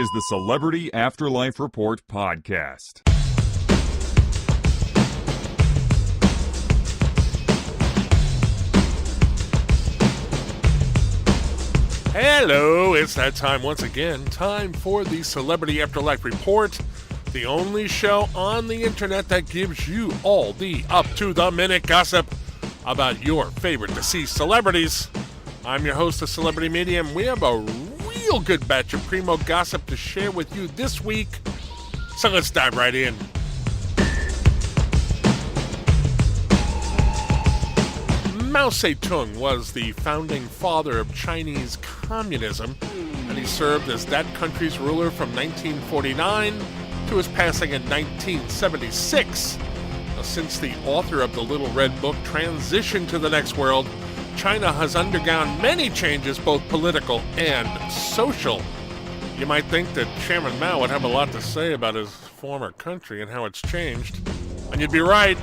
is the Celebrity Afterlife Report podcast. Hello, it's that time once again. Time for the Celebrity Afterlife Report, the only show on the internet that gives you all the up-to-the-minute gossip about your favorite deceased celebrities. I'm your host of Celebrity Media, and we have a real good batch of primo gossip to share with you this week. So let's dive right in. Mao Tse-Tung was the founding father of Chinese communism, and he served as that country's ruler from 1949 to his passing in 1976. Now, since the author of the Little Red Book transitioned to the next world, China has undergone many changes, both political and social. You might think that Chairman Mao would have a lot to say about his former country and how it's changed, and you'd be right.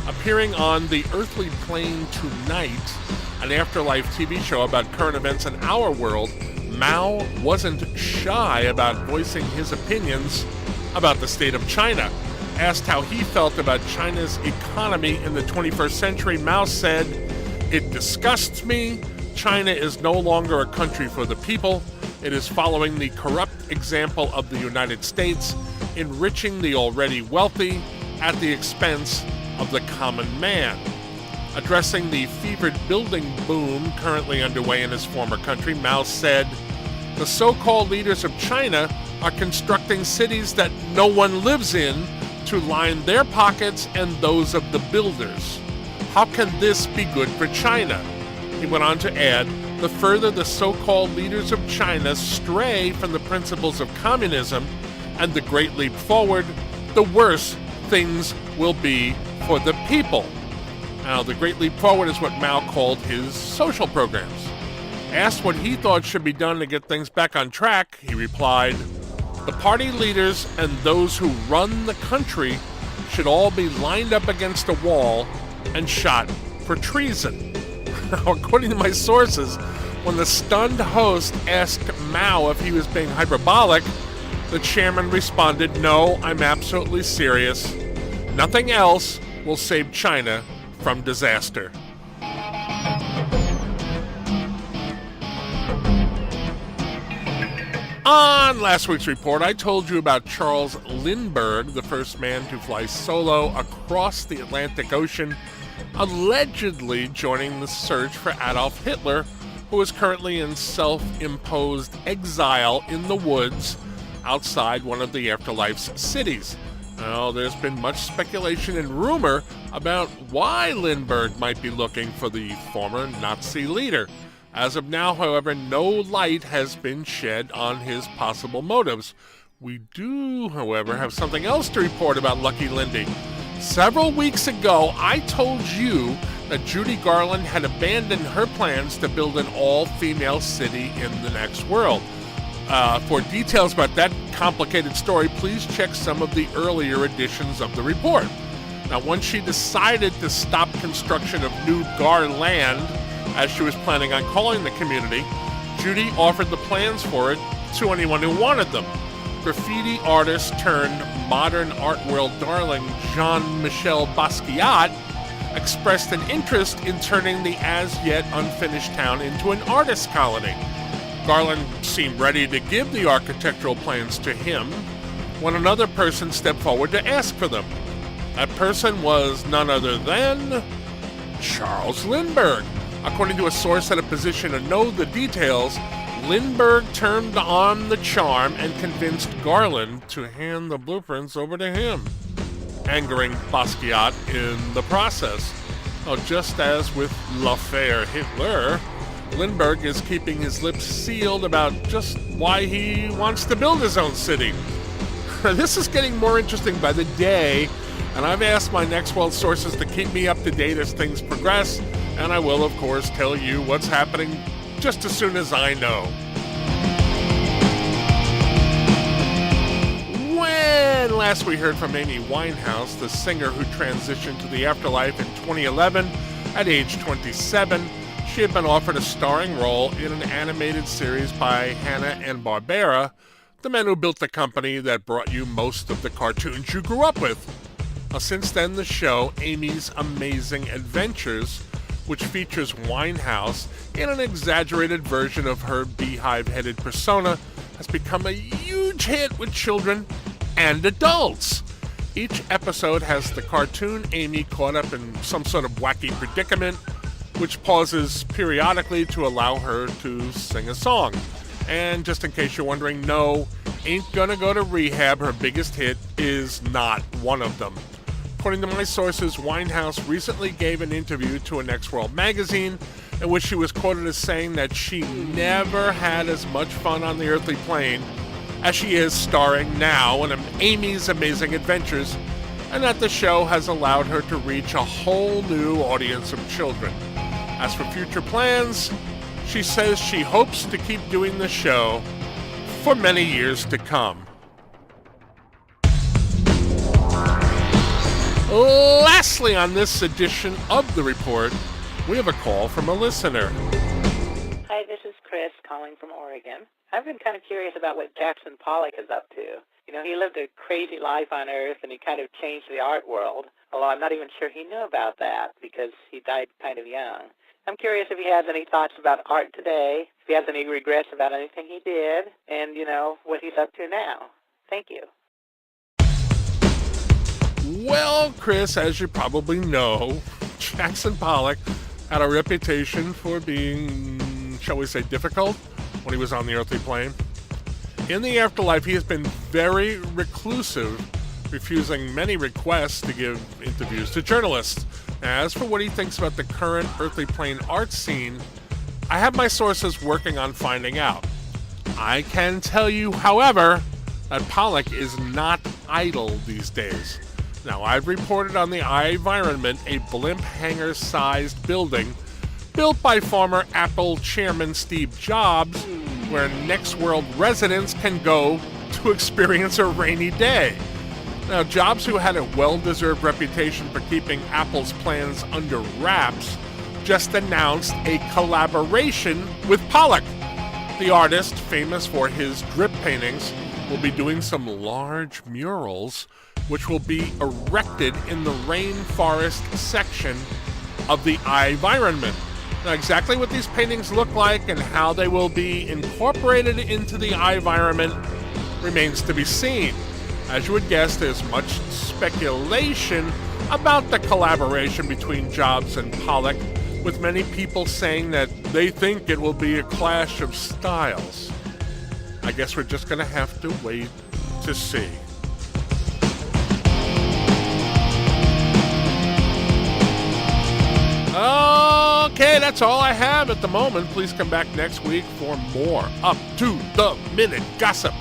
Appearing on The Earthly Plane Tonight, an Afterlife TV show about current events in our world, Mao wasn't shy about voicing his opinions about the state of China. Asked how he felt about China's economy in the 21st century, Mao said, "It disgusts me. China is no longer a country for the people. It is following the corrupt example of the United States, enriching the already wealthy at the expense of the common man." Addressing the fevered building boom currently underway in his former country, Mao said, "The so-called leaders of China are constructing cities that no one lives in to line their pockets and those of the builders. How can this be good for China?" He went on to add, "The further the so-called leaders of China stray from the principles of communism and the Great Leap Forward, the worse things will be for the people." Now, the Great Leap Forward is what Mao called his social programs. Asked what he thought should be done to get things back on track, he replied, "The party leaders and those who run the country should all be lined up against a wall and shot for treason." Now, according to my sources, when the stunned host asked Mao if he was being hyperbolic, the chairman responded, "No, I'm absolutely serious. Nothing else will save China from disaster." On last week's report, I told you about Charles Lindbergh, the first man to fly solo across the Atlantic Ocean, allegedly joining the search for Adolf Hitler, who is currently in self-imposed exile in the woods outside one of the Afterlife's cities. Now, there's been much speculation and rumor about why Lindbergh might be looking for the former Nazi leader. As of now, however, no light has been shed on his possible motives. We do, however, have something else to report about Lucky Lindy. Several weeks ago, I told you that Judy Garland had abandoned her plans to build an all-female city in the next world. For details about that complicated story, please check some of the earlier editions of the report. Now, once she decided to stop construction of New Garland, as she was planning on calling the community, Judy offered the plans for it to anyone who wanted them. Graffiti artist turned modern art world darling Jean-Michel Basquiat expressed an interest in turning the as-yet unfinished town into an artist colony. Garland seemed ready to give the architectural plans to him when another person stepped forward to ask for them. That person was none other than Charles Lindbergh. According to a source at a position to know the details, Lindbergh turned on the charm and convinced Garland to hand the blueprints over to him, angering Basquiat in the process. Now, just as with l'affaire Hitler, Lindbergh is keeping his lips sealed about just why he wants to build his own city. This is getting more interesting by the day, and I've asked my Next World sources to keep me up to date as things progress, and I will, of course, tell you what's happening just as soon as I know. When last we heard from Amy Winehouse, the singer who transitioned to the afterlife in 2011 at age 27, she had been offered a starring role in an animated series by Hanna-Barbera the men who built the company that brought you most of the cartoons you grew up with. Since then, the show, Amy's Amazing Adventures, which features Winehouse in an exaggerated version of her beehive-headed persona, has become a huge hit with children and adults. Each episode has the cartoon Amy caught up in some sort of wacky predicament, which pauses periodically to allow her to sing a song. And just in case you're wondering, no, Ain't Gonna Go to Rehab, her biggest hit, is not one of them. According to my sources, Winehouse recently gave an interview to a Next World magazine in which she was quoted as saying that she never had as much fun on the earthly plane as she is starring now in Amy's Amazing Adventures, and that the show has allowed her to reach a whole new audience of children. As for future plans, she says she hopes to keep doing the show for many years to come. Lastly, on this edition of The Report, we have a call from a listener. Hi, this is Chris calling from Oregon. I've been kind of curious about what Jackson Pollock is up to. You know, he lived a crazy life on Earth, and he kind of changed the art world, although I'm not even sure he knew about that because he died kind of young. I'm curious if he has any thoughts about art today, if he has any regrets about anything he did, and, you know, what he's up to now. Thank you. Well, Chris, as you probably know, Jackson Pollock had a reputation for being, shall we say, difficult when he was on the earthly plane. In the afterlife, he has been very reclusive, refusing many requests to give interviews to journalists. As for what he thinks about the current earthly plane art scene, I have my sources working on finding out. I can tell you, however, that Pollock is not idle these days. Now, I've reported on the iVironment, a blimp hangar-sized building built by former Apple chairman Steve Jobs, where Next World residents can go to experience a rainy day. Now, Jobs, who had a well-deserved reputation for keeping Apple's plans under wraps, just announced a collaboration with Pollock. The artist, famous for his drip paintings, will be doing some large murals which will be erected in the rainforest section of the iVironment. Now, exactly what these paintings look like and how they will be incorporated into the iVironment remains to be seen. As you would guess, there's much speculation about the collaboration between Jobs and Pollock, with many people saying that they think it will be a clash of styles. I guess we're just going to have to wait to see. Okay, that's all I have at the moment. Please come back next week for more up-to-the-minute gossip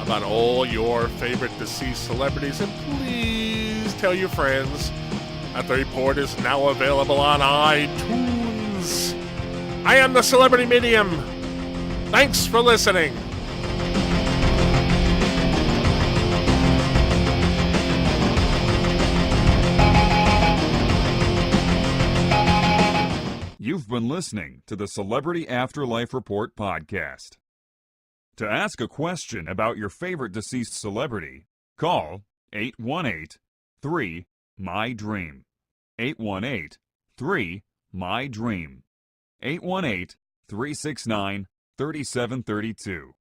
about all your favorite deceased celebrities. And please tell your friends that The Report is now available on iTunes. I am the Celebrity Medium. Thanks for listening. You've been listening to the Celebrity Afterlife Report podcast. To ask a question about your favorite deceased celebrity, call 818-3-MY-DREAM. 818-3-MY-DREAM. 818-369-3732.